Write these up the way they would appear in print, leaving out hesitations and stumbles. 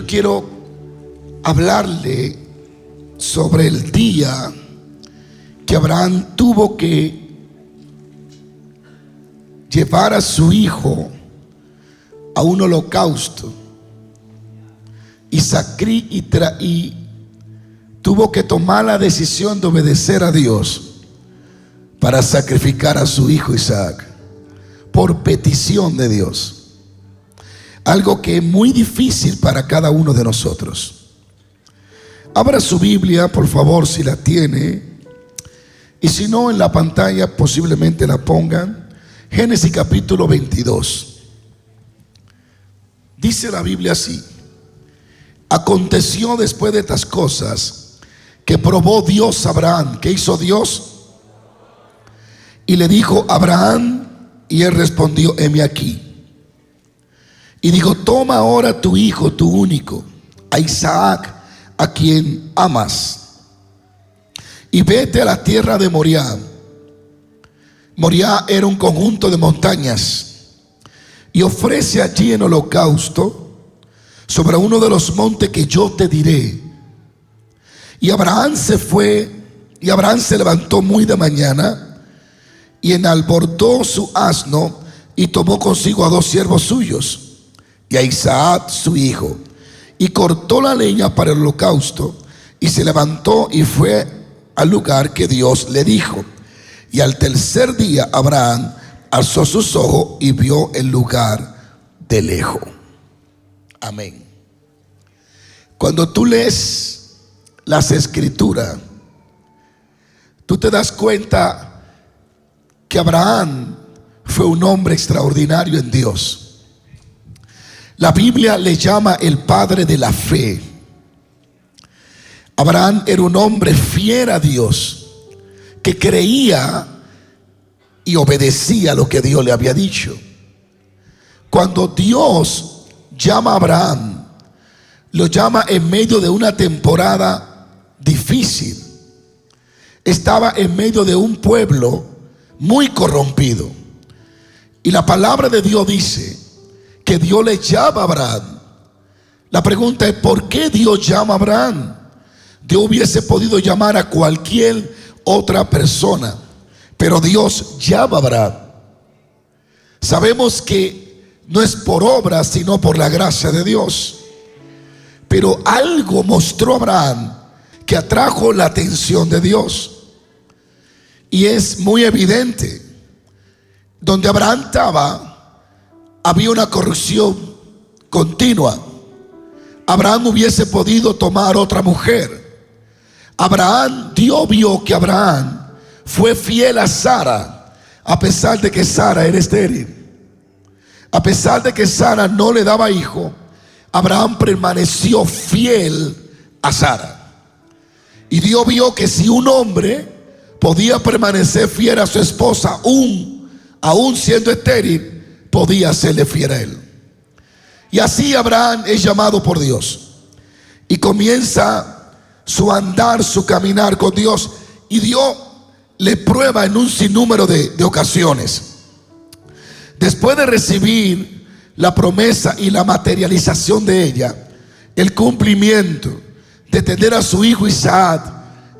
quiero hablarle sobre el día que Abraham tuvo que llevar a su hijo a un holocausto y tuvo que tomar la decisión de obedecer a Dios para sacrificar a su hijo Isaac por petición de Dios. Algo que es muy difícil para cada uno de nosotros. Abra su Biblia, por favor, si la tiene, y si no, en la pantalla posiblemente la pongan. Génesis capítulo 22. Dice la Biblia así: aconteció después de estas cosas que probó Dios a Abraham. ¿Qué hizo Dios? Y le dijo: Abraham, y él respondió: heme aquí. Y dijo: toma ahora tu hijo, tu único, a Isaac, a quien amas, y vete a la tierra de Moriah. Moriah era un conjunto de montañas, y ofrece allí en holocausto sobre uno de los montes que yo te diré. Y Abraham se fue, y Abraham se levantó muy de mañana, y enalbordó su asno, y tomó consigo a 2 siervos suyos, y a Isaac su hijo, y cortó la leña para el holocausto, y se levantó y fue al lugar que Dios le dijo. Y al tercer día Abraham alzó sus ojos y vio el lugar de lejos. Amén. Cuando tú lees las escrituras, tú te das cuenta que Abraham fue un hombre extraordinario en Dios. La Biblia le llama el padre de la fe. Abraham era un hombre fiel a Dios, que creía y obedecía lo que Dios le había dicho. Cuando Dios llama a Abraham, lo llama en medio de una temporada difícil. Estaba en medio de un pueblo muy corrompido, y la palabra de Dios dice que Dios le llama a Abraham. La pregunta es: ¿por qué Dios llama a Abraham? Dios hubiese podido llamar a cualquier otra persona, pero Dios llama a Abraham. Sabemos que no es por obra, sino por la gracia de Dios. Pero algo mostró Abraham que atrajo la atención de Dios, y es muy evidente. Donde Abraham estaba, había una corrupción continua. Abraham hubiese podido tomar otra mujer. Dios vio que Abraham fue fiel a Sara, a pesar de que Sara era estéril. A pesar de que Sara no le daba hijo, Abraham permaneció fiel a Sara. Y Dios vio que si un hombre podía permanecer fiel a su esposa, aún siendo estéril, podía serle fiel a él. Y así Abraham es llamado por Dios, y comienza su andar, su caminar con Dios, y Dios le prueba en un sinnúmero de ocasiones. Después de recibir la promesa y la materialización de ella, el cumplimiento de tener a su hijo Isaac,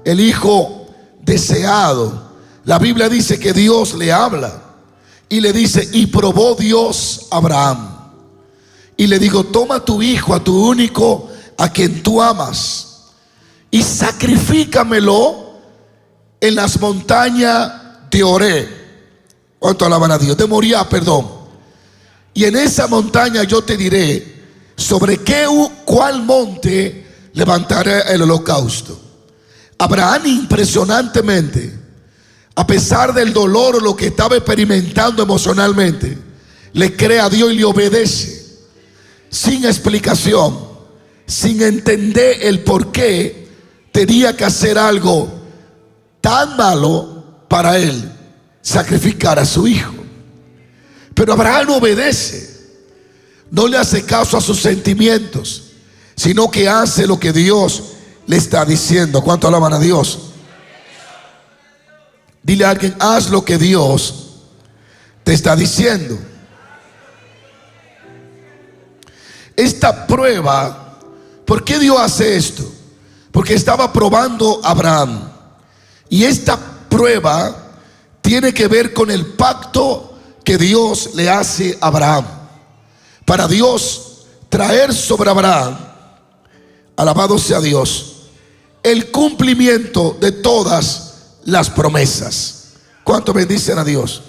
el hijo deseado, la Biblia dice que Dios le habla y le dice: y probó Dios a Abraham, y le dijo: toma tu hijo, a tu único, a quien tú amas, y sacrifícamelo en las montañas de Oré. ¿Cuánto alaban a Dios? De Moriah, perdón. Y en esa montaña yo te diré sobre cuál monte levantaré el holocausto. Abraham, impresionantemente, a pesar del dolor o lo que estaba experimentando emocionalmente, le cree a Dios y le obedece, sin explicación, sin entender el por qué tenía que hacer algo tan malo para él, sacrificar a su hijo. Pero Abraham obedece, no le hace caso a sus sentimientos, sino que hace lo que Dios le está diciendo. ¿Cuánto alaban a Dios? Dile a alguien: haz lo que Dios te está diciendo. Esta prueba ¿Por qué Dios hace esto? Porque estaba probando a Abraham. Y esta prueba tiene que ver con el pacto que Dios le hace a Abraham. Para Dios traer sobre Abraham, alabado sea Dios, el cumplimiento de todas las promesas. ¿Cuánto bendicen a Dios?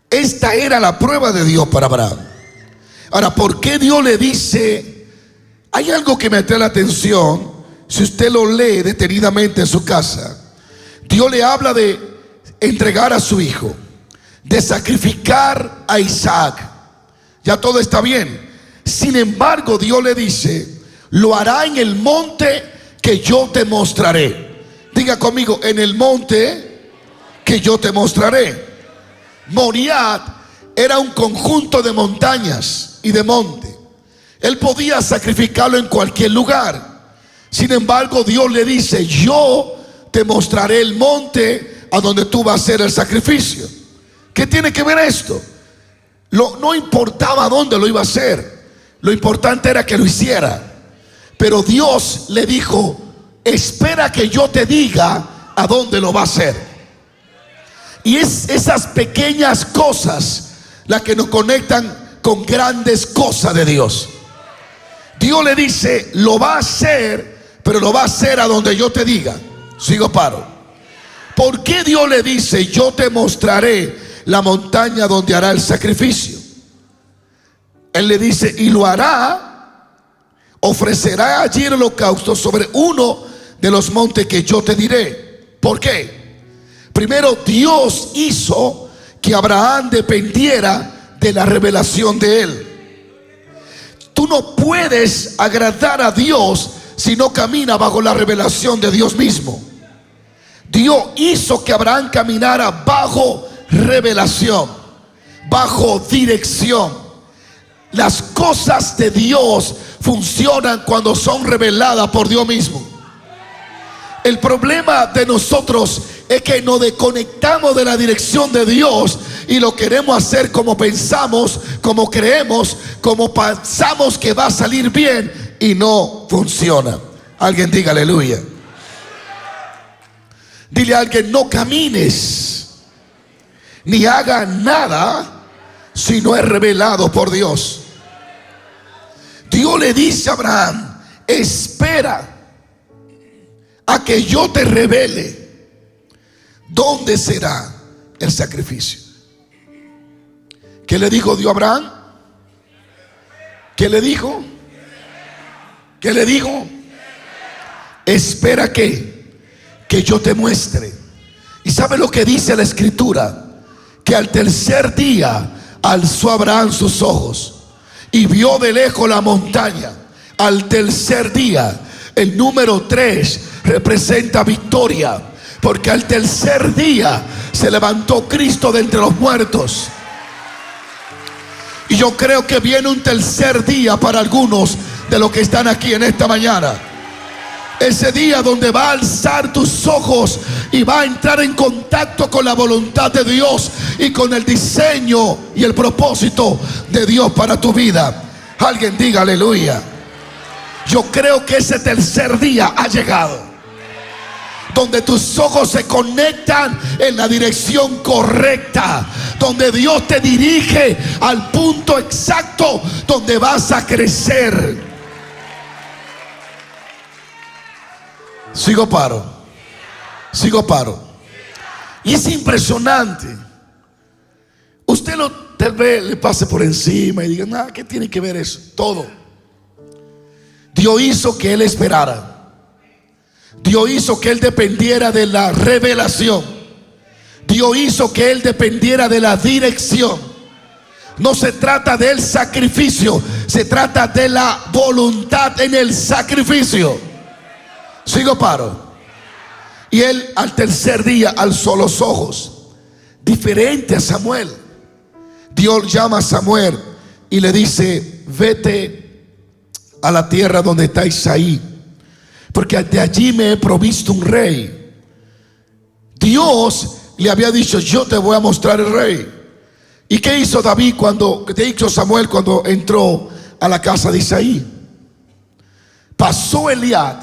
Esta era la prueba de Dios para Abraham. Ahora, ¿por qué Dios le dice? Hay algo que me atrae la atención. Si usted lo lee detenidamente en su casa, Dios le habla de entregar a su hijo, de sacrificar a Isaac. Ya todo está bien. Sin embargo, Dios le dice: lo hará en el monte que yo te mostraré. Diga conmigo: en el monte que yo te mostraré. Moriah era un conjunto de montañas y de monte. Él podía sacrificarlo en cualquier lugar. Sin embargo, Dios le dice: yo te mostraré el monte a donde tú vas a hacer el sacrificio. ¿Qué tiene que ver esto? No importaba dónde lo iba a hacer, lo importante era que lo hiciera. Pero Dios le dijo: espera que yo te diga a dónde lo va a hacer. Y es esas pequeñas cosas las que nos conectan con grandes cosas de Dios. Dios le dice: lo va a hacer, pero lo va a hacer a donde yo te diga. Sigo paro. ¿Por qué Dios le dice: yo te mostraré la montaña donde hará el sacrificio? Él le dice: y lo hará, ofrecerá allí el holocausto sobre uno de los montes que yo te diré. ¿Por qué? Primero, Dios hizo que Abraham dependiera de la revelación de él. Tú no puedes agradar a Dios si no camina bajo la revelación de Dios mismo. Dios hizo que Abraham caminara bajo revelación, bajo dirección. Las cosas de Dios funcionan cuando son reveladas por Dios mismo. El problema de nosotros es que nos desconectamos de la dirección de Dios y lo queremos hacer como pensamos, como creemos, como pensamos que va a salir bien, y no funciona. Alguien diga aleluya. Dile a alguien: no camines ni haga nada si no es revelado por Dios. Dios le dice a Abraham: espera a que yo te revele dónde será el sacrificio. ¿Qué le dijo Dios a Abraham? ¿Qué le dijo? ¿Qué le dijo? Espera que yo te muestre. ¿Y sabe lo que dice la escritura? Que al tercer día alzó Abraham sus ojos y vio de lejos la montaña. Al tercer día, el número 3 representa victoria, porque al tercer día se levantó Cristo de entre los muertos. Y yo creo que viene un tercer día para algunos de los que están aquí en esta mañana. Ese día donde va a alzar tus ojos y va a entrar en contacto con la voluntad de Dios y con el diseño y el propósito de Dios para tu vida. Alguien diga aleluya. Yo creo que ese tercer día ha llegado, donde tus ojos se conectan en la dirección correcta, donde Dios te dirige al punto exacto donde vas a crecer. Sigo paro. Y es impresionante. Usted tal vez le pase por encima y diga: nada, ¿qué tiene que ver eso? Todo. Dios hizo que él esperara. Dios hizo que él dependiera de la revelación. Dios hizo que él dependiera de la dirección. No se trata del sacrificio, se trata de la voluntad en el sacrificio. Sigo paro. Y él al tercer día alzó los ojos, diferente a Samuel. Dios llama a Samuel y le dice: vete a la tierra donde está Isaí, porque de allí me he provisto un rey. Dios le había dicho: yo te voy a mostrar el rey. ¿Y qué hizo David ¿qué hizo Samuel cuando entró a la casa de Isaí? Pasó Eliab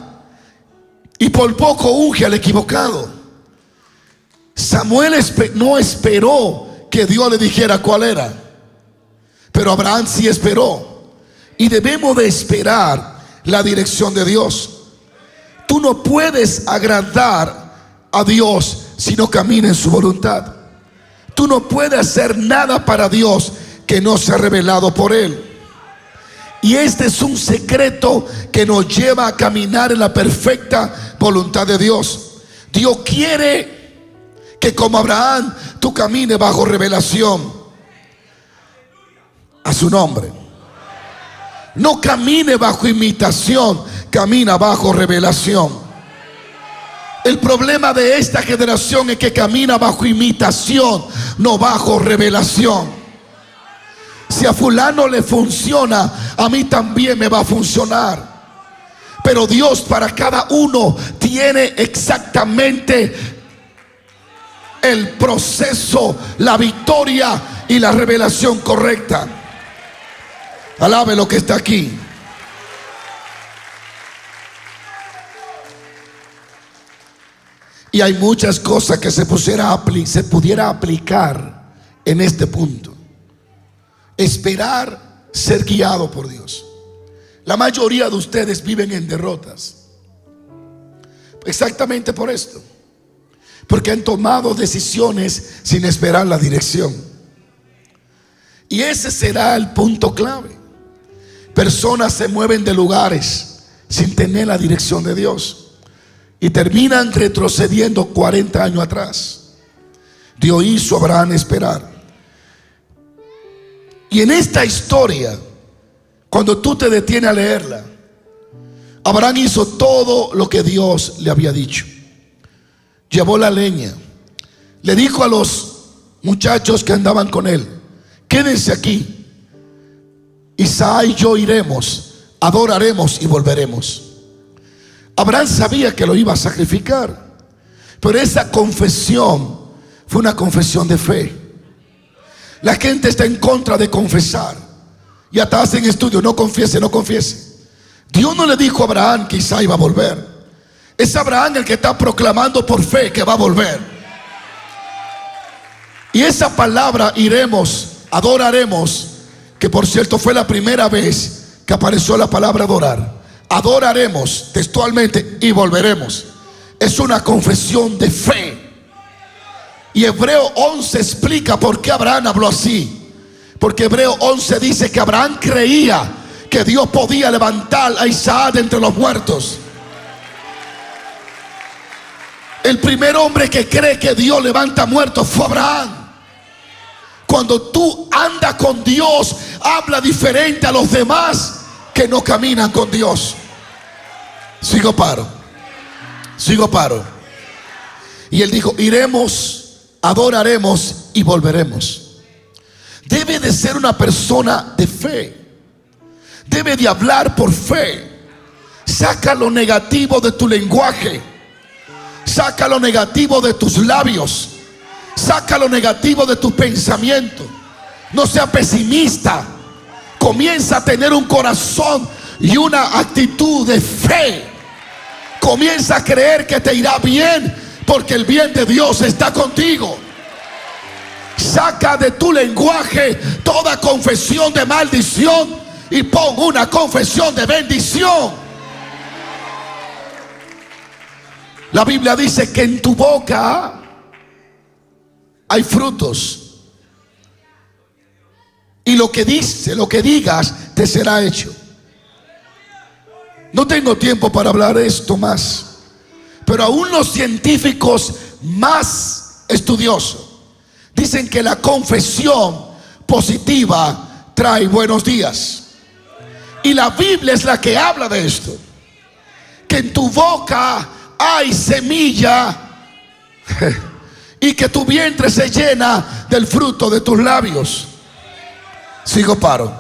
y por poco unge al equivocado. Samuel no esperó que Dios le dijera cuál era, pero Abraham sí esperó. Y debemos de esperar la dirección de Dios. Tú no puedes agradar a Dios si no camina en su voluntad. Tú no puedes hacer nada para Dios que no sea revelado por Él. Y este es un secreto que nos lleva a caminar en la perfecta voluntad de Dios. Dios quiere que como Abraham tú camines bajo revelación a su nombre. No camine bajo imitación, camina bajo revelación. El problema de esta generación es que camina bajo imitación, no bajo revelación. Si a fulano le funciona, a mí también me va a funcionar. Pero Dios para cada uno tiene exactamente el proceso, la victoria y la revelación correcta. Alabe lo que está aquí. Y hay muchas cosas que se pudiera aplicar en este punto. Esperar ser guiado por Dios. La mayoría de ustedes viven en derrotas. Exactamente por esto. Porque han tomado decisiones sin esperar la dirección. Y ese será el punto clave. Personas se mueven de lugares sin tener la dirección de Dios y terminan retrocediendo 40 años atrás. Dios hizo a Abraham esperar. Y en esta historia, cuando tú te detienes a leerla, Abraham hizo todo lo que Dios le había dicho. Llevó la leña, le dijo a los muchachos que andaban con él: quédense aquí, Isaac y yo iremos, adoraremos y volveremos. Abraham sabía que lo iba a sacrificar, pero esa confesión fue una confesión de fe. La gente está en contra de confesar y hasta hacen estudios: no confiese, no confiese. Dios no le dijo a Abraham que Isaac iba a volver. Es Abraham el que está proclamando por fe que va a volver. Y esa palabra iremos, adoraremos, que por cierto fue la primera vez que apareció la palabra adorar. Adoraremos textualmente y volveremos. Es una confesión de fe. Y Hebreo 11 explica por qué Abraham habló así. Porque Hebreo 11 dice que Abraham creía que Dios podía levantar a Isaac de entre los muertos. El primer hombre que cree que Dios levanta muertos fue Abraham. Cuando tú andas con Dios, habla diferente a los demás que no caminan con Dios. Sigo paro. Y él dijo: iremos, adoraremos y volveremos. Debe de ser una persona de fe. Debe de hablar por fe. Saca lo negativo de tu lenguaje. Saca lo negativo de tus labios. Saca lo negativo de tu pensamiento. No sea pesimista. Comienza a tener un corazón y una actitud de fe. Comienza a creer que te irá bien, porque el bien de Dios está contigo. Saca de tu lenguaje toda confesión de maldición y pon una confesión de bendición. La Biblia dice que en tu boca hay frutos, y lo que digas te será hecho. No tengo tiempo para hablar de esto más, pero aún los científicos más estudiosos dicen que la confesión positiva trae buenos días. Y la Biblia es la que habla de esto, que en tu boca hay semilla y que tu vientre se llena del fruto de tus labios. Sigo paro.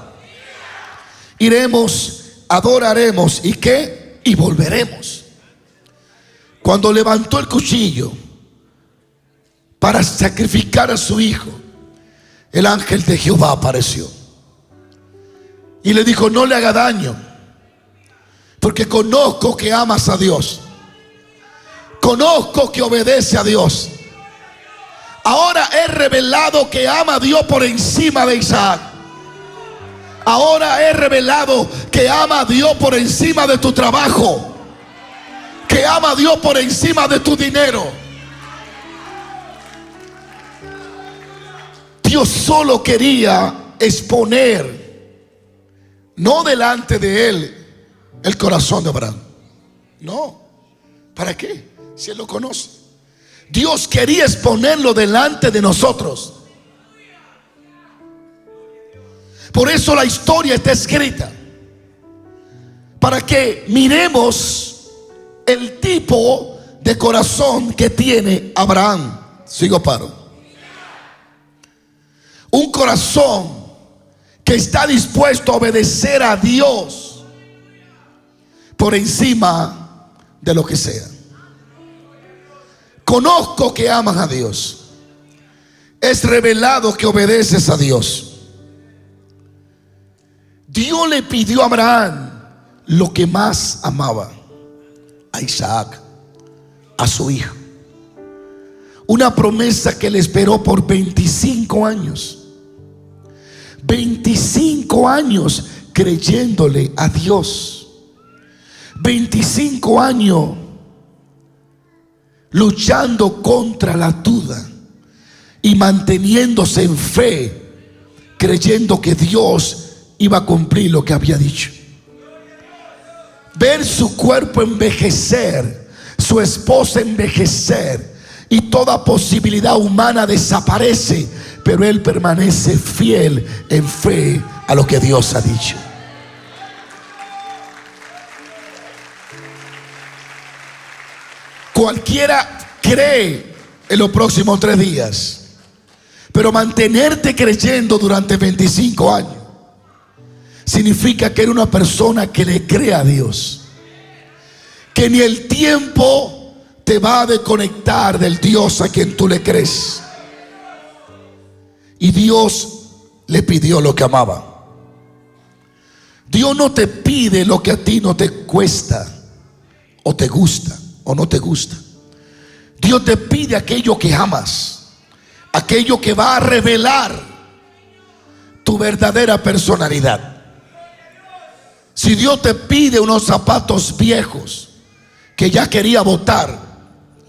Iremos, adoraremos y ¿qué? Y volveremos. Cuando levantó el cuchillo para sacrificar a su hijo, el ángel de Jehová apareció y le dijo: no le haga daño. Porque conozco que amas a Dios. Conozco que obedece a Dios. Ahora he revelado que ama a Dios por encima de Isaac. Ahora he revelado que ama a Dios por encima de tu trabajo. Que ama a Dios por encima de tu dinero. Dios solo quería exponer, no delante de él, el corazón de Abraham. No. ¿Para qué? Si él lo conoce. Dios quería exponerlo delante de nosotros. Por eso la historia está escrita, para que miremos el tipo de corazón que tiene Abraham. Sigo paro. Un corazón que está dispuesto a obedecer a Dios por encima de lo que sea. Conozco que amas a Dios. Es revelado que obedeces a Dios. Dios le pidió a Abraham lo que más amaba, a Isaac, a su hijo. Una promesa que le esperó por 25 años. 25 años creyéndole a Dios. 25 años luchando contra la duda y manteniéndose en fe, creyendo que Dios iba a cumplir lo que había dicho. Ver su cuerpo envejecer, su esposa envejecer, y toda posibilidad humana desaparece, pero él permanece fiel en fe a lo que Dios ha dicho. Cualquiera cree en los próximos 3 días, pero mantenerte creyendo durante 25 años significa que eres una persona que le cree a Dios, que ni el tiempo te va a desconectar del Dios a quien tú le crees. Y Dios le pidió lo que amaba. Dios no te pide lo que a ti no te cuesta, o te gusta, o no te gusta. Dios te pide aquello que amas, aquello que va a revelar tu verdadera personalidad. Si Dios te pide unos zapatos viejos que ya quería botar,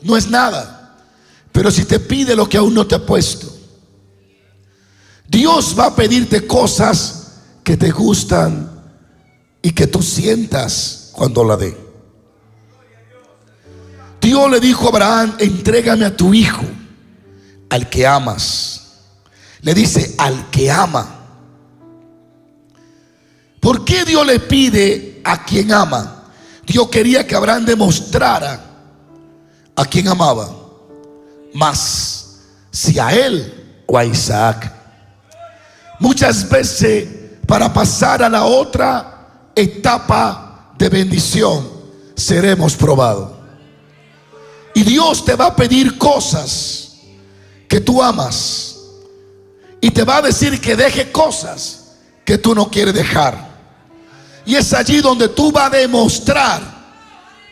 no es nada. Pero si te pide lo que aún no te ha puesto, Dios va a pedirte cosas que te gustan y que tú sientas cuando la dé. Dios le dijo a Abraham: entrégame a tu hijo, al que amas. Le dice: al que ama. ¿Por qué Dios le pide a quien ama? Dios quería que Abraham demostrara a quien amaba, más si a él o a Isaac. Muchas veces, para pasar a la otra etapa de bendición, seremos probados. Y Dios te va a pedir cosas que tú amas, y te va a decir que deje cosas que tú no quieres dejar. Y es allí donde tú vas a demostrar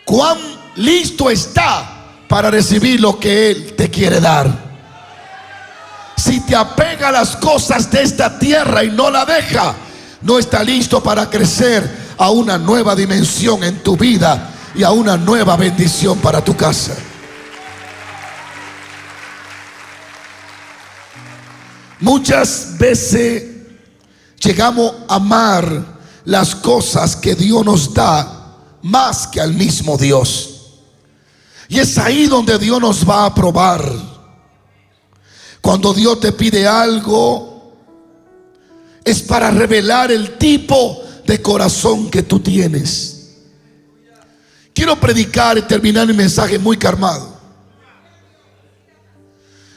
cuán listo está para recibir lo que Él te quiere dar. Si te apega a las cosas de esta tierra y no la deja, no está listo para crecer a una nueva dimensión en tu vida y a una nueva bendición para tu casa. Muchas veces llegamos a amar las cosas que Dios nos da más que al mismo Dios. Y es ahí donde Dios nos va a probar. Cuando Dios te pide algo, es para revelar el tipo de corazón que tú tienes. Quiero predicar y terminar mi mensaje muy calmado,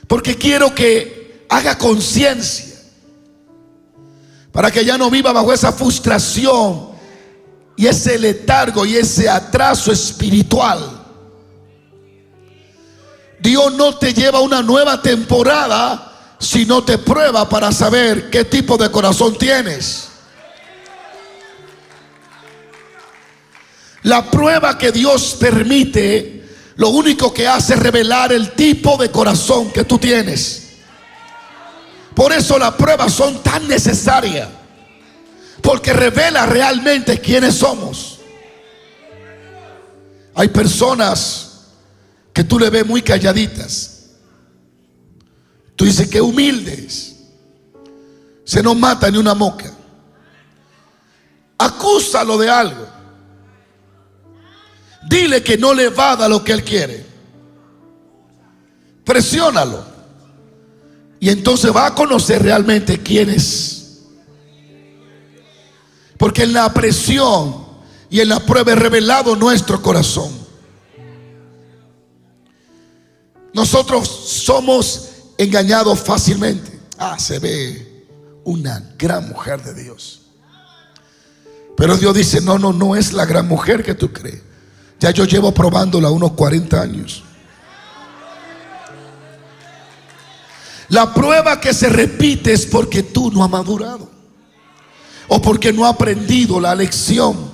porque quiero que haga conciencia, para que ya no viva bajo esa frustración y ese letargo y ese atraso espiritual. Dios no te lleva a una nueva temporada si no te prueba para saber qué tipo de corazón tienes. La prueba que Dios permite, lo único que hace es revelar el tipo de corazón que tú tienes. Por eso las pruebas son tan necesarias, porque revela realmente quiénes somos. Hay personas que tú le ves muy calladitas. Tú dices que humildes, se no mata ni una mosca. Acúsalo de algo. Dile que no le va a dar lo que él quiere. Presiónalo. Y entonces va a conocer realmente quién es. Porque en la presión y en la prueba es revelado nuestro corazón. Nosotros somos engañados fácilmente. Se ve una gran mujer de Dios. Pero Dios dice, no es la gran mujer que tú crees. Ya yo llevo probándola unos 40 años. La prueba que se repite es porque tú no has madurado, o porque no has aprendido la lección.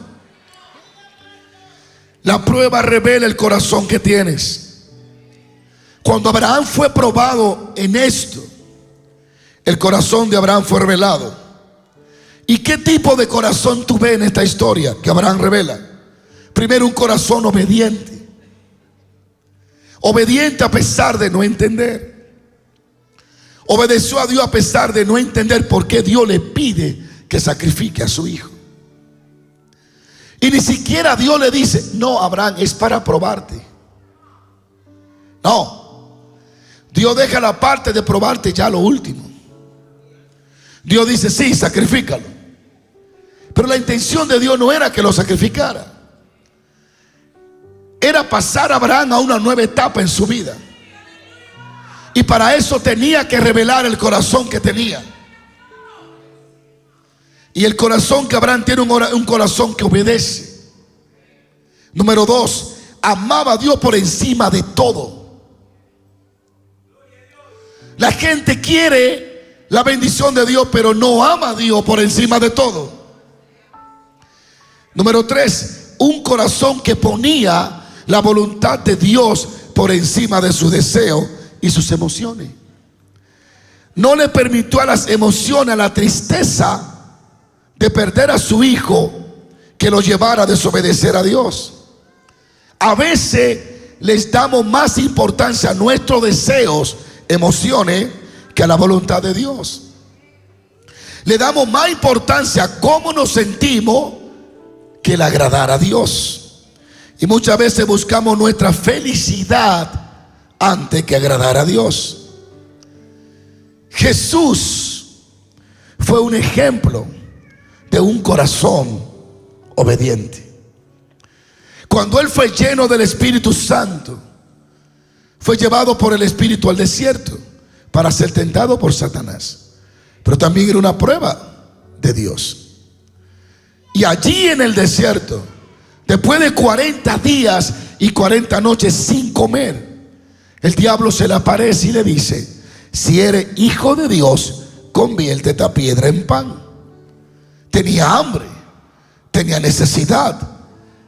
La prueba revela el corazón que tienes. Cuando Abraham fue probado en esto, el corazón de Abraham fue revelado. ¿Y qué tipo de corazón tú ves en esta historia que Abraham revela? Primero, un corazón obediente. Obediente a pesar de no entender. Obedeció a Dios a pesar de no entender por qué Dios le pide que sacrifique a su hijo. Y ni siquiera Dios le dice, no, Abraham, es para probarte. No. Dios deja la parte de probarte ya lo último. Dios dice, sí, sacrifícalo. Pero la intención de Dios no era que lo sacrificara. Era pasar a Abraham a una nueva etapa en su vida. Y para eso tenía que revelar el corazón que tenía. Y el corazón que Abraham tiene, un corazón que obedece. Número 2, amaba a Dios por encima de todo. La gente quiere la bendición de Dios, pero no ama a Dios por encima de todo. Número 3, un corazón que ponía la voluntad de Dios por encima de su deseo y sus emociones. No le permitió a las emociones, a la tristeza de perder a su hijo, que lo llevara a desobedecer a Dios. A veces les damos más importancia a nuestros deseos, emociones, que a la voluntad de Dios. Le damos más importancia a cómo nos sentimos que el agradar a Dios. Y muchas veces buscamos nuestra felicidad antes que agradar a Dios. Jesús fue un ejemplo de un corazón obediente. Cuando él fue lleno del Espíritu Santo, fue llevado por el Espíritu al desierto para ser tentado por Satanás. Pero también era una prueba de Dios. Y allí en el desierto, después de 40 días y 40 noches sin comer, el diablo se le aparece y le dice, si eres hijo de Dios, convierte esta piedra en pan. Tenía hambre, tenía necesidad.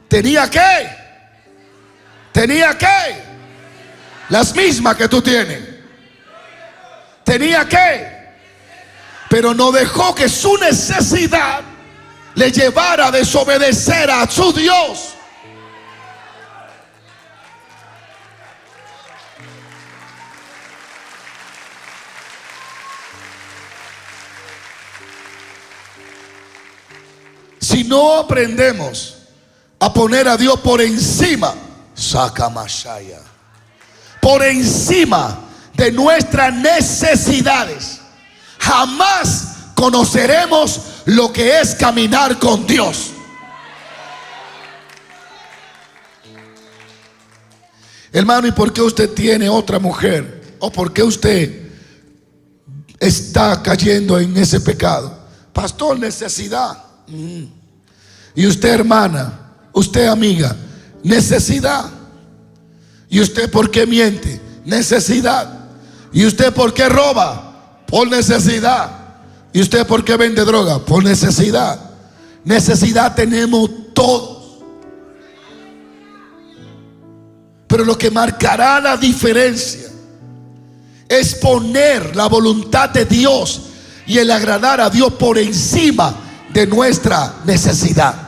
¿Tenía qué? ¿Tenía qué? Las mismas que tú tienes. ¿Tenía qué? Pero no dejó que su necesidad le llevara a desobedecer a su Dios. Si no aprendemos a poner a Dios por encima, Sakamashaya, por encima de nuestras necesidades, jamás conoceremos lo que es caminar con Dios. Hermano, ¿y por qué usted tiene otra mujer? ¿O por qué usted está cayendo en ese pecado? Pastor, necesidad. Y usted, hermana, usted, amiga, necesidad. ¿Y usted por qué miente? Necesidad. ¿Y usted por qué roba? Por necesidad. ¿Y usted por qué vende droga? Por necesidad. Necesidad tenemos todos. Pero lo que marcará la diferencia es poner la voluntad de Dios y el agradar a Dios por encima de nuestra necesidad.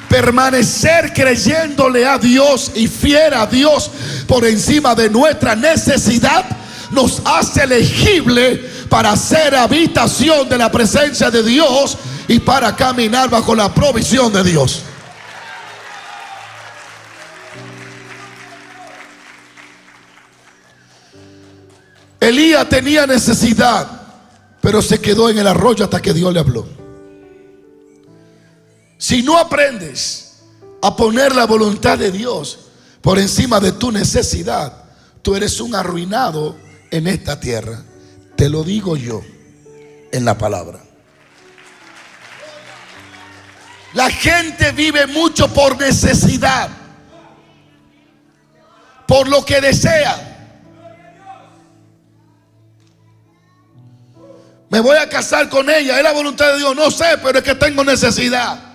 Permanecer creyéndole a Dios y fiel a Dios por encima de nuestra necesidad nos hace elegible para ser habitación de la presencia de Dios y para caminar bajo la provisión de Dios. Elías tenía necesidad, pero se quedó en el arroyo hasta que Dios le habló. Si no aprendes a poner la voluntad de Dios por encima de tu necesidad, tú eres un arruinado en esta tierra. Te lo digo yo en la palabra. La gente vive mucho por necesidad, por lo que desea. Me voy a casar con ella, es la voluntad de Dios. No sé, pero es que tengo necesidad.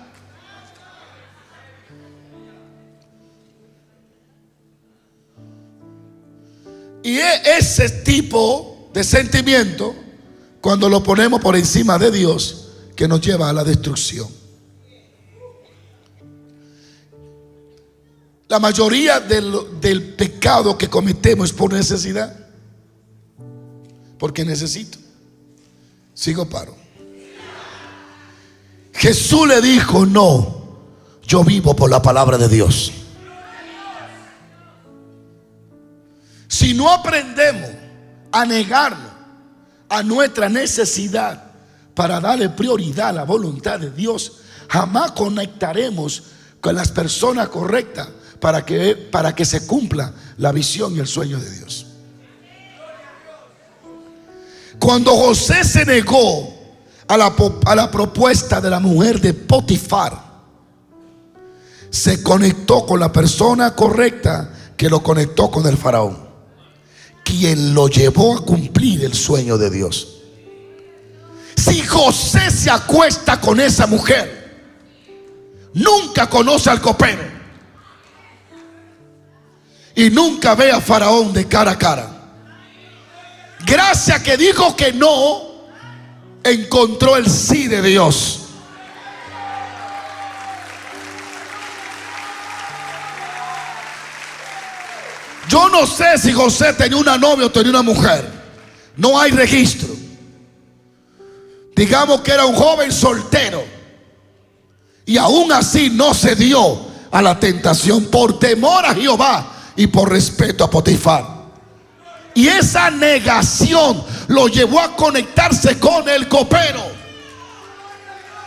Y ese tipo de sentimiento, cuando lo ponemos por encima de Dios, que nos lleva a la destrucción. La mayoría del pecado que cometemos es por necesidad. Porque necesito. Sigo, paro. Jesús le dijo: no, yo vivo por la palabra de Dios. Si no aprendemos a negarnos a nuestra necesidad para darle prioridad a la voluntad de Dios, jamás conectaremos con las personas correctas para que se cumpla la visión y el sueño de Dios. Cuando José se negó a la propuesta de la mujer de Potifar, se conectó con la persona correcta que lo conectó con el faraón, quien lo llevó a cumplir el sueño de Dios. Si José se acuesta con esa mujer, nunca conoce al copero y nunca ve a Faraón de cara a cara. Gracias que dijo que no, encontró el sí de Dios. Yo no sé si José tenía una novia o tenía una mujer. No hay registro. Digamos que era un joven soltero, y aún así no se dio a la tentación por temor a Jehová y por respeto a Potifar. Y esa negación lo llevó a conectarse con el copero,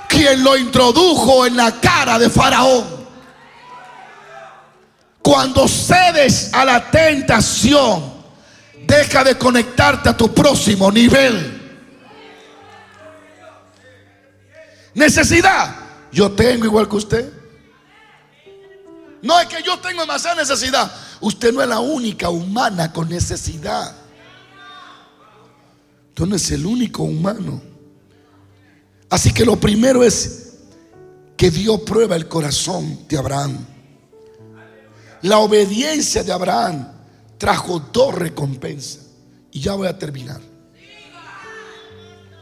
quien lo introdujo en la cara de Faraón. Cuando cedes a la tentación, deja de conectarte a tu próximo nivel. Necesidad, yo tengo igual que usted. No es que yo tengo demasiada necesidad. Usted no es la única humana con necesidad. Usted no es el único humano. Así que lo primero es que Dios prueba el corazón de Abraham. La obediencia de Abraham trajo dos recompensas. Y ya voy a terminar.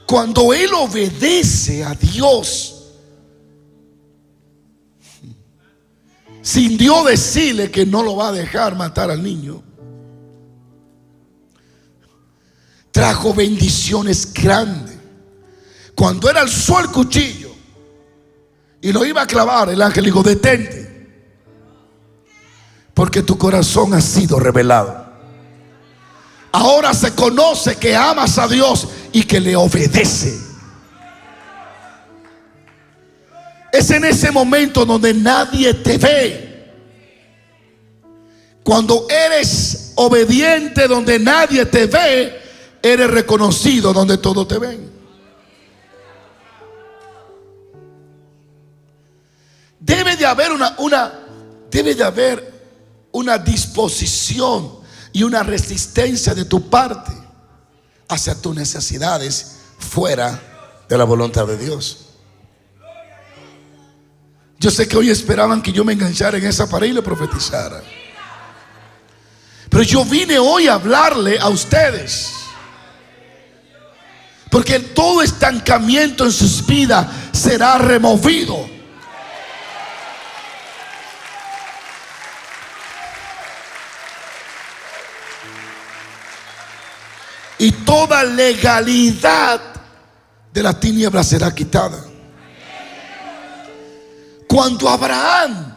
Cuando él obedece a Dios, sin Dios decirle que no lo va a dejar matar al niño, trajo bendiciones grandes. Cuando él alzó el cuchillo y lo iba a clavar, el ángel dijo: detente, porque tu corazón ha sido revelado. Ahora se conoce que amas a Dios y que le obedece. Es en ese momento donde nadie te ve. Cuando eres obediente donde nadie te ve, eres reconocido donde todos te ven. Debe de haber una disposición y una resistencia de tu parte hacia tus necesidades fuera de la voluntad de Dios. Yo sé que hoy esperaban que yo me enganchara en esa pared y le profetizara. Pero yo vine hoy a hablarle a ustedes. Porque todo estancamiento en sus vidas será removido. Y toda legalidad de la tiniebla será quitada. Cuando Abraham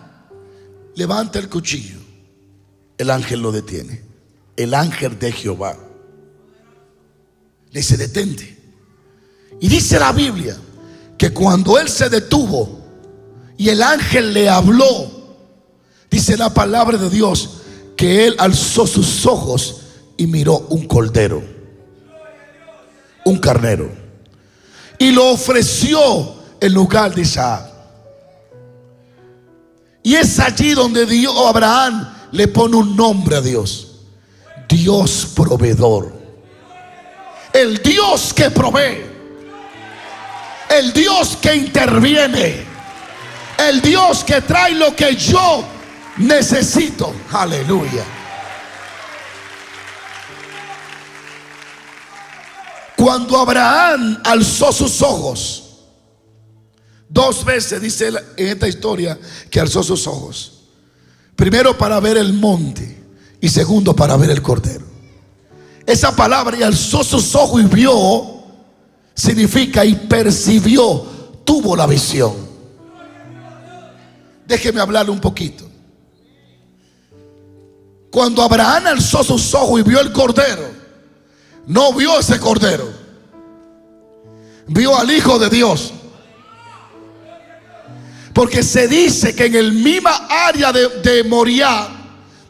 levanta el cuchillo, el ángel lo detiene. El ángel de Jehová le dice: detente. Y dice la Biblia que cuando él se detuvo y el ángel le habló, dice la palabra de Dios que él alzó sus ojos y miró un cordero, un carnero, y lo ofreció en lugar de Isaac. Y es allí donde Abraham le pone un nombre a Dios: Dios proveedor. El Dios que provee, el Dios que interviene, el Dios que trae lo que yo necesito. Aleluya. Cuando Abraham alzó sus ojos, dos veces dice en esta historia que alzó sus ojos. Primero para ver el monte y segundo para ver el cordero. Esa palabra, y alzó sus ojos y vio, significa y percibió, tuvo la visión. Déjeme hablarle un poquito. Cuando Abraham alzó sus ojos y vio el cordero, no vio ese cordero, vio al Hijo de Dios. Porque se dice que en el misma área de Moriah,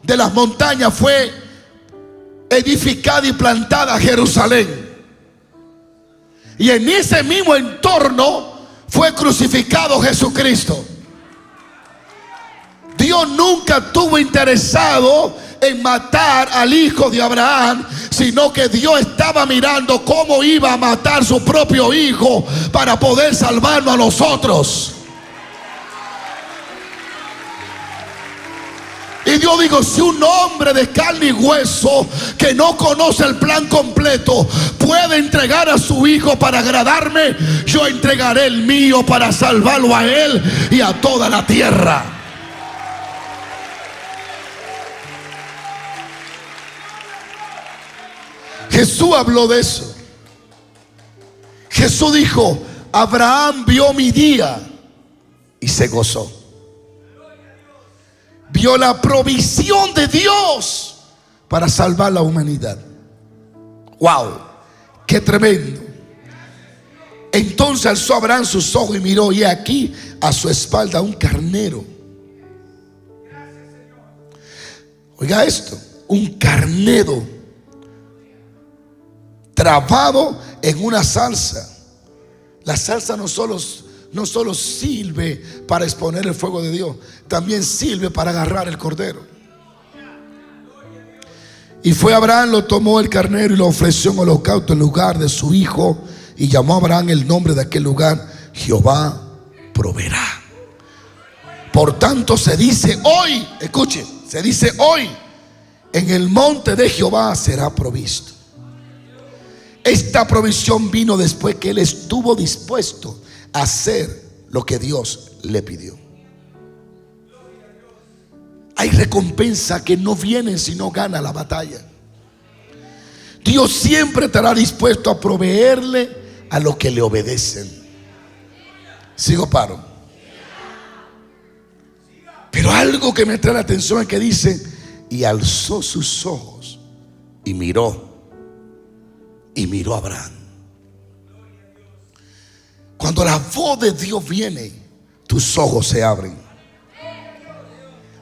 de las montañas, fue edificada y plantada Jerusalén. Y en ese mismo entorno fue crucificado Jesucristo. Dios nunca estuvo interesado en matar al hijo de Abraham, sino que Dios estaba mirando cómo iba a matar su propio hijo para poder salvarnos a nosotros. Y Dios dijo: si un hombre de carne y hueso que no conoce el plan completo puede entregar a su hijo para agradarme, yo entregaré el mío para salvarlo a él y a toda la tierra. Jesús habló de eso. Jesús dijo: Abraham vio mi día y se gozó. Vio la provisión de Dios para salvar la humanidad. ¡Wow! ¡Qué tremendo! Entonces alzó Abraham sus ojos y miró, y aquí a su espalda un carnero. Oiga esto: un carnero trabado en una salsa. La salsa no solo sirve para exponer el fuego de Dios, también sirve para agarrar el cordero. Y fue Abraham, lo tomó el carnero y lo ofreció en holocausto en lugar de su hijo, y llamó a Abraham el nombre de aquel lugar: Jehová proveerá. Por tanto se dice hoy, escuche, se dice hoy: en el monte de Jehová será provisto. Esta provisión vino después que él estuvo dispuesto a hacer lo que Dios le pidió. Hay recompensa que no vienen si no gana la batalla. Dios siempre estará dispuesto a proveerle a los que le obedecen. Sigo, paro. Pero algo que me trae la atención es que dice: y alzó sus ojos y miró a Abraham. Cuando la voz de Dios viene, tus ojos se abren.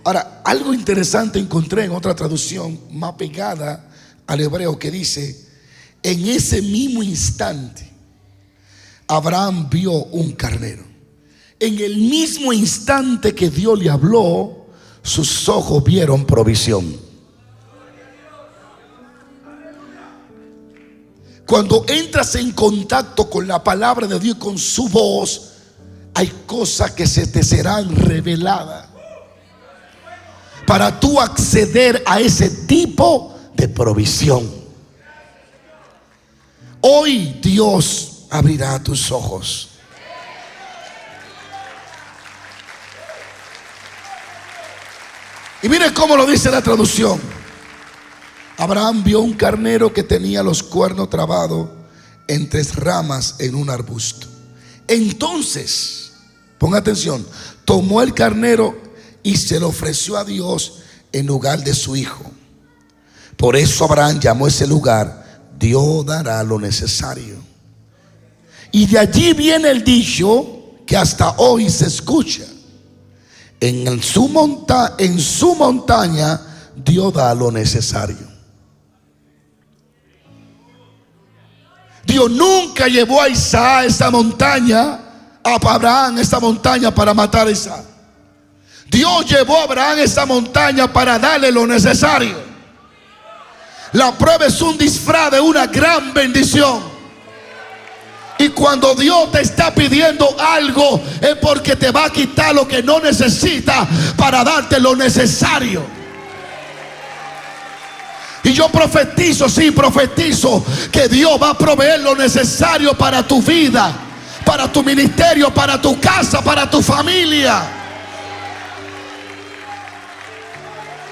Ahora, algo interesante encontré en otra traducción más pegada al hebreo, que dice: en ese mismo instante Abraham vio un carnero. En el mismo instante que Dios le habló, sus ojos vieron provisión. Cuando entras en contacto con la palabra de Dios, con su voz, hay cosas que se te serán reveladas para tú acceder a ese tipo de provisión. Hoy Dios abrirá tus ojos. Y miren cómo lo dice la traducción. Abraham vio un carnero que tenía los cuernos trabados entre ramas en un arbusto. Entonces, ponga atención, tomó el carnero y se lo ofreció a Dios en lugar de su hijo. Por eso Abraham llamó ese lugar, Dios dará lo necesario. Y de allí viene el dicho que hasta hoy se escucha: en su montaña Dios da lo necesario. Dios nunca llevó a Isaac a esta montaña, a Abraham a esta montaña para matar a Isaac. Dios llevó a Abraham a esta montaña para darle lo necesario. La prueba es un disfraz de una gran bendición. Y cuando Dios te está pidiendo algo, es porque te va a quitar lo que no necesita para darte lo necesario. Y yo profetizo, sí, profetizo que Dios va a proveer lo necesario para tu vida, para tu ministerio, para tu casa, para tu familia.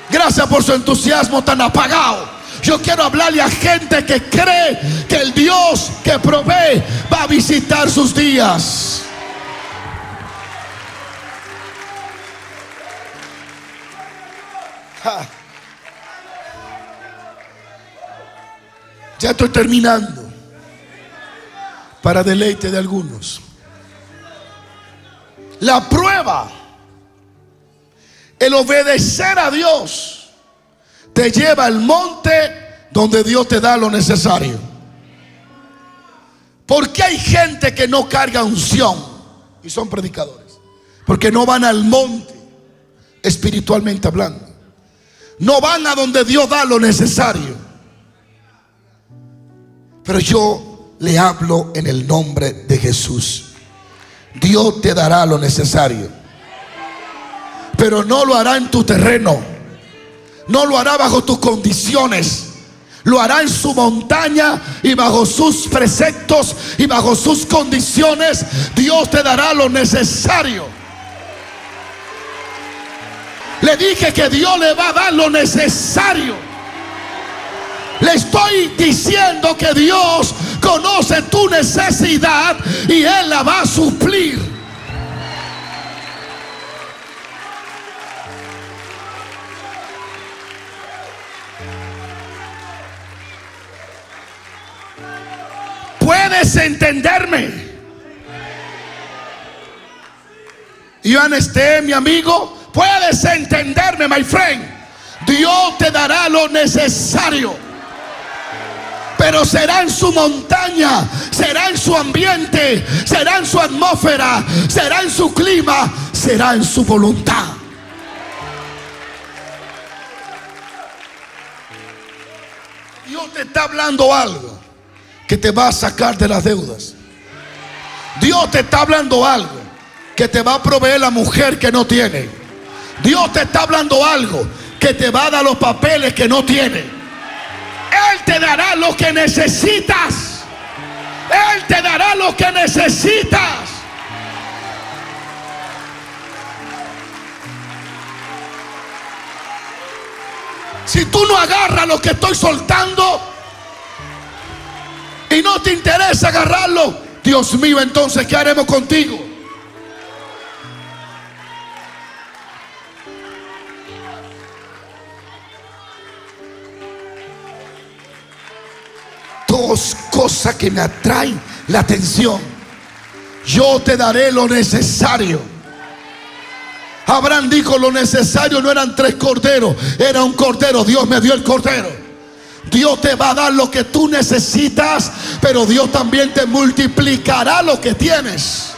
Gracias por su entusiasmo tan apagado. Yo quiero hablarle a gente que cree que el Dios que provee va a visitar sus días. Ya estoy terminando, para deleite de algunos. La prueba, el obedecer a Dios, te lleva al monte donde Dios te da lo necesario. ¿Por qué hay gente que no carga unción y son predicadores? Porque no van al monte, espiritualmente hablando. No van a donde Dios da lo necesario. Pero yo le hablo en el nombre de Jesús. Dios te dará lo necesario, pero no lo hará en tu terreno, no lo hará bajo tus condiciones. Lo hará en su montaña y bajo sus preceptos y bajo sus condiciones. Dios te dará lo necesario. Le dije que Dios le va a dar lo necesario. Le estoy diciendo que Dios conoce tu necesidad y Él la va a suplir. ¿Puedes entenderme? Iván mi amigo, ¿puedes entenderme, my friend? Dios te dará lo necesario, pero será en su montaña, será en su ambiente, será en su atmósfera, será en su clima, será en su voluntad. Dios te está hablando algo que te va a sacar de las deudas. Dios te está hablando algo que te va a proveer la mujer que no tiene. Dios te está hablando algo que te va a dar los papeles que no tiene. Él te dará lo que necesitas. Él te dará lo que necesitas. Si tú no agarras lo que estoy soltando y no te interesa agarrarlo, Dios mío, entonces ¿qué haremos contigo? Dos cosas que me atraen la atención. Yo te daré lo necesario. Abraham dijo: lo necesario no eran 3 corderos, era un cordero. Dios me dio el cordero. Dios te va a dar lo que tú necesitas, pero Dios también te multiplicará lo que tienes.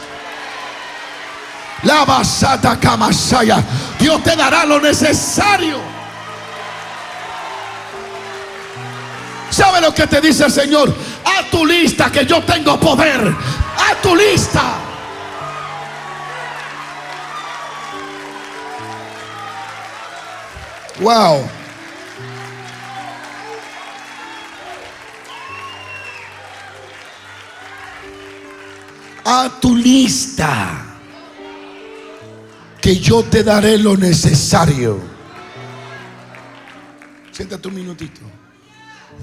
La basata kamasaya. Dios te dará lo necesario. ¿Sabe lo que te dice el Señor? Haz tu lista, que yo tengo poder. Haz tu lista. Wow. A tu lista, que yo te daré lo necesario. Siéntate un minutito.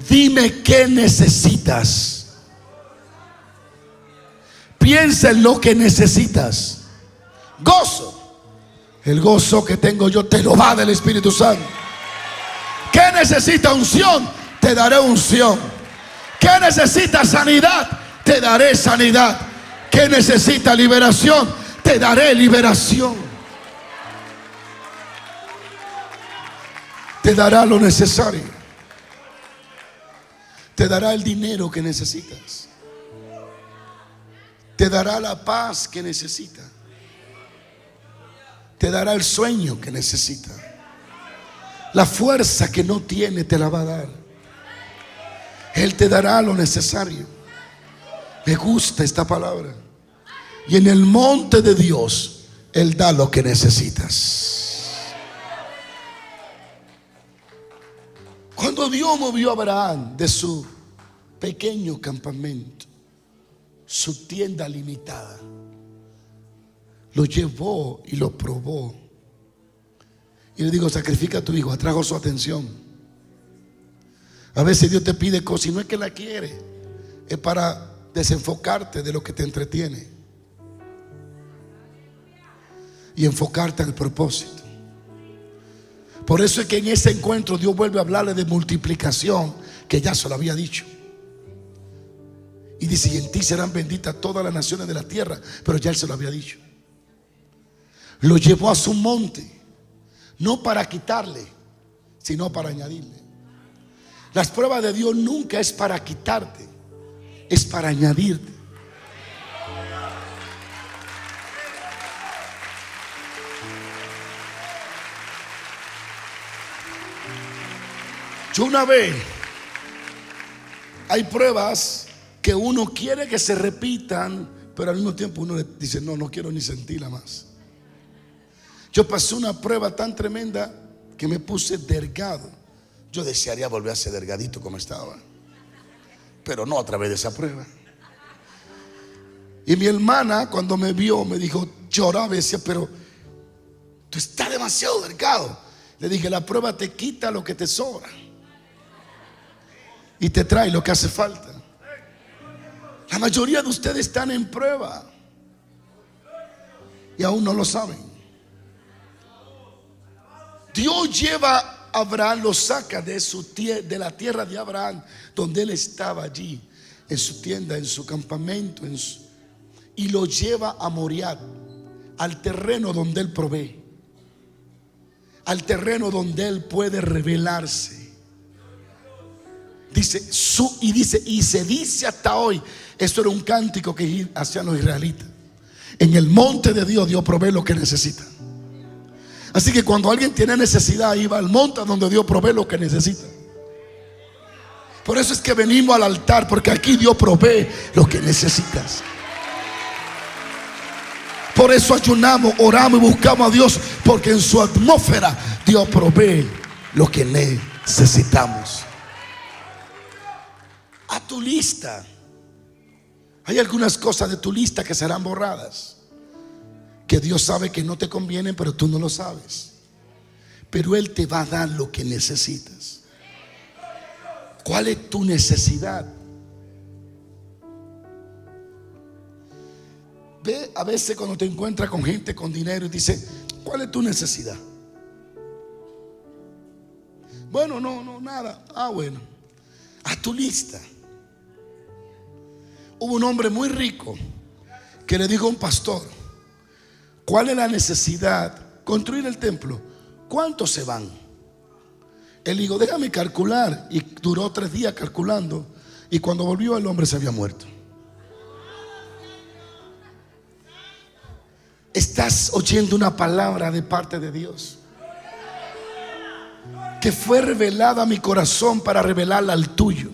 Dime qué necesitas. Piensa en lo que necesitas. Gozo. El gozo que tengo yo te lo va del Espíritu Santo. ¿Qué necesita? Unción, te daré unción. ¿Qué necesita? Sanidad, te daré sanidad. ¿Qué necesita? Liberación, te daré liberación. Te dará lo necesario. Te dará el dinero que necesitas. Te dará la paz que necesitas. Te dará el sueño que necesita. La fuerza que no tiene te la va a dar. Él te dará lo necesario. Me gusta esta palabra. Y en el monte de Dios, Él da lo que necesitas. Cuando Dios movió a Abraham de su pequeño campamento, su tienda limitada, lo llevó y lo probó. Y le digo, sacrifica a tu hijo. Atrajo su atención. A veces Dios te pide cosas y no es que la quiere, es para desenfocarte de lo que te entretiene y enfocarte al propósito. Por eso es que en ese encuentro Dios vuelve a hablarle de multiplicación, que ya se lo había dicho. Y dice, y en ti serán benditas todas las naciones de la tierra. Pero ya Él se lo había dicho. Lo llevó a su monte, no para quitarle, sino para añadirle. Las pruebas de Dios nunca es para quitarte, es para añadirte. Yo una vez, hay pruebas que uno quiere que se repitan, pero al mismo tiempo uno le dice, no, no quiero ni sentirla más. Yo pasé una prueba tan tremenda que me puse delgado. Yo desearía volver a ser delgadito como estaba, pero no a través de esa prueba. Y mi hermana, cuando me vio, me dijo, lloraba y decía, pero tú estás demasiado delgado. Le dije, la prueba te quita lo que te sobra y te trae lo que hace falta. La mayoría de ustedes están en prueba y aún no lo saben. Dios lleva a Abraham, lo saca de la tierra de Abraham, donde él estaba allí, en su tienda, en su campamento, y lo lleva a Moriah, al terreno donde él provee, al terreno donde él puede revelarse. Dice, y se dice hasta hoy, esto era un cántico que hacían los israelitas: en el monte de Dios, Dios provee lo que necesita. Así que cuando alguien tiene necesidad, iba al monte donde Dios provee lo que necesita. Por eso es que venimos al altar, porque aquí Dios provee lo que necesitas. Por eso ayunamos, oramos y buscamos a Dios, porque en su atmósfera Dios provee lo que necesitamos. A tu lista, hay algunas cosas de tu lista que serán borradas, que Dios sabe que no te convienen, pero tú no lo sabes. Pero Él te va a dar lo que necesitas. ¿Cuál es tu necesidad? Ve a veces cuando te encuentras con gente con dinero y dice, ¿cuál es tu necesidad? Bueno, no, nada. Ah, bueno. A tu lista. Hubo un hombre muy rico que le dijo a un pastor, ¿cuál es la necesidad? Construir el templo. ¿Cuántos se van? Él dijo, déjame calcular. Y duró 3 días calculando. Y cuando volvió, el hombre se había muerto. Estás oyendo una palabra de parte de Dios que fue revelada a mi corazón para revelarla al tuyo.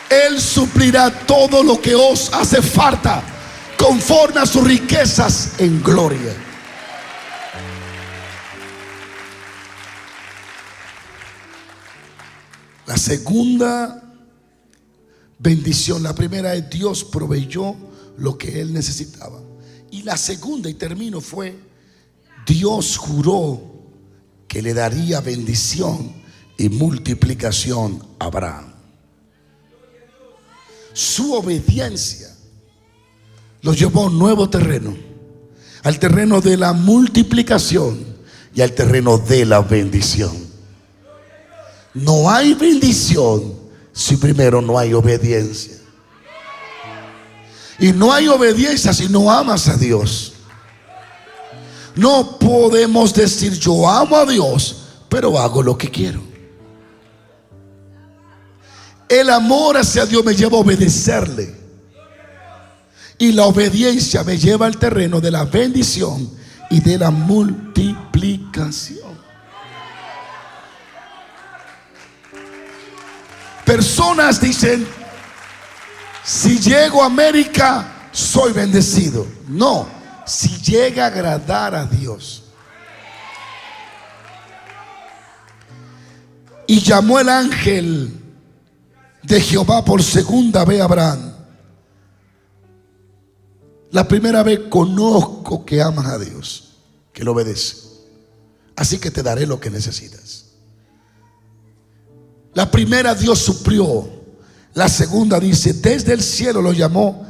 Él suplirá todo lo que os hace falta conforme a sus riquezas en gloria. La segunda bendición, la primera es Dios proveyó lo que él necesitaba. Y la segunda, y termino, fue Dios juró que le daría bendición y multiplicación a Abraham. Su obediencia lo llevó a un nuevo terreno, al terreno de la multiplicación y al terreno de la bendición. No hay bendición si primero no hay obediencia. Y no hay obediencia si no amas a Dios. No podemos decir yo amo a Dios, pero hago lo que quiero. El amor hacia Dios me lleva a obedecerle. Y la obediencia me lleva al terreno de la bendición y de la multiplicación. Personas dicen, si llego a América, soy bendecido. No, si llega a agradar a Dios. Y llamó el ángel de Jehová por segunda vez a Abraham. La primera vez conozco que amas a Dios, que lo obedeces. Así que te daré lo que necesitas. La primera Dios suplió. La segunda dice, desde el cielo lo llamó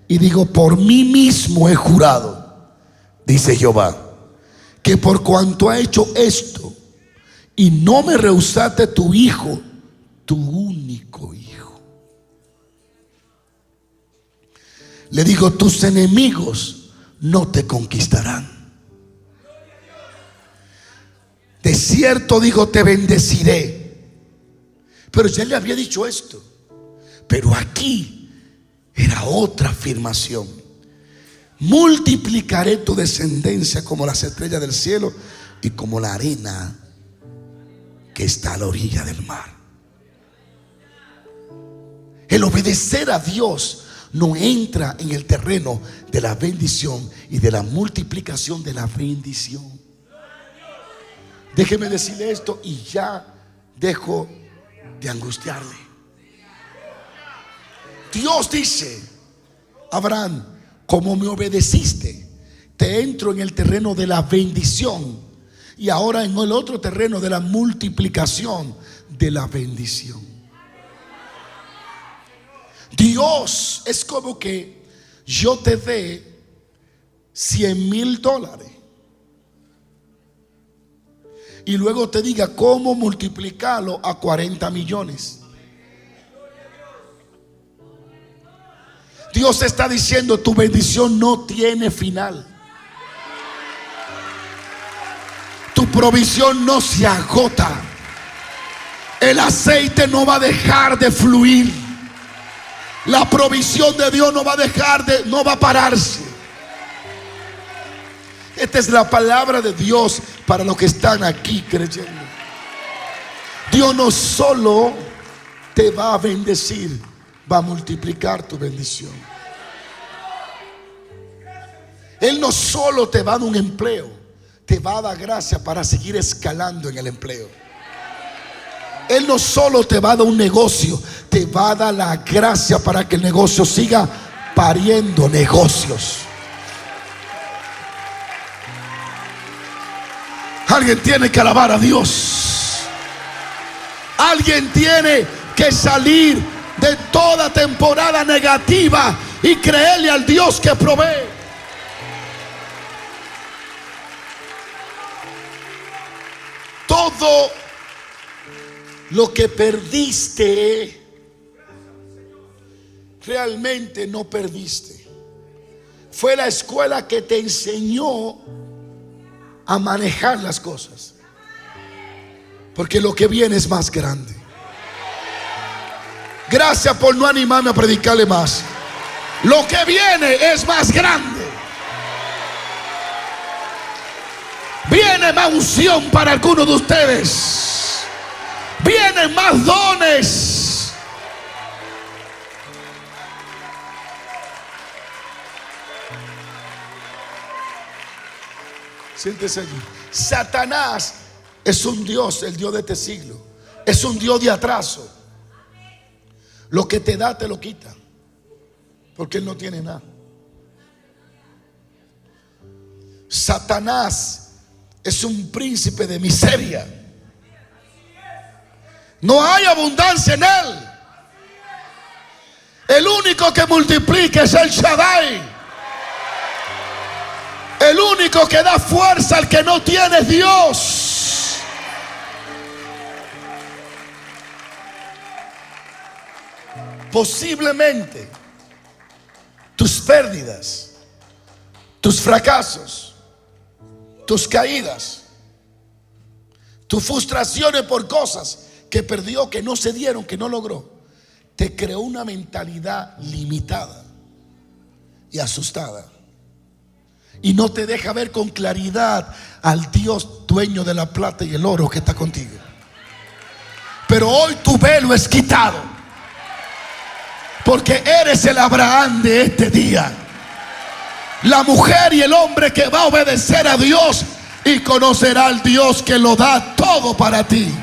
y digo, por mí mismo he jurado, dice Jehová, que por cuanto ha hecho esto y no me rehusaste tu hijo, tu único hijo. Le digo, tus enemigos no te conquistarán. De cierto digo, te bendeciré. Pero ya le había dicho esto. Pero aquí era otra afirmación. Multiplicaré tu descendencia como las estrellas del cielo y como la arena que está a la orilla del mar. El obedecer a Dios no entra en el terreno de la bendición y de la multiplicación de la bendición. Déjeme decirle esto y ya dejo de angustiarle. Dios dice, Abraham, como me obedeciste, te entro en el terreno de la bendición y ahora en el otro terreno de la multiplicación de la bendición. Dios es como que yo te dé $100,000 y luego te diga cómo multiplicarlo a 40 millones. Dios está diciendo, tu bendición no tiene final. Tu provisión no se agota. El aceite no va a dejar de fluir. La provisión de Dios no va a pararse. Esta es la palabra de Dios para los que están aquí creyendo. Dios no solo te va a bendecir, va a multiplicar tu bendición. Él no solo te va a dar un empleo, te va a dar gracia para seguir escalando en el empleo. Él no solo te va a dar un negocio, te va a dar la gracia para que el negocio siga pariendo negocios. Alguien tiene que alabar a Dios. Alguien tiene que salir de toda temporada negativa y creerle al Dios que provee. Todo lo que perdiste, realmente no perdiste. Fue la escuela que te enseñó a manejar las cosas. Porque lo que viene es más grande. Gracias por no animarme a predicarle más. Lo que viene es más grande. Viene más unción para algunos de ustedes. Vienen más dones. Siéntese allí. Satanás es un Dios, el Dios de este siglo. Es un Dios de atraso. Lo que te da te lo quita, porque Él no tiene nada. Satanás es un príncipe de miseria. No hay abundancia en él. El único que multiplica es el Shaddai. El único que da fuerza al que no tiene es Dios. Posiblemente tus pérdidas, tus fracasos, tus caídas, tus frustraciones por cosas que perdió, que no se dieron, que no logró, te creó una mentalidad limitada y asustada, y no te deja ver con claridad al Dios dueño de la plata y el oro que está contigo. Pero hoy tu velo es quitado, porque eres el Abraham de este día, la mujer y el hombre que va a obedecer a Dios y conocerá al Dios que lo da todo para ti.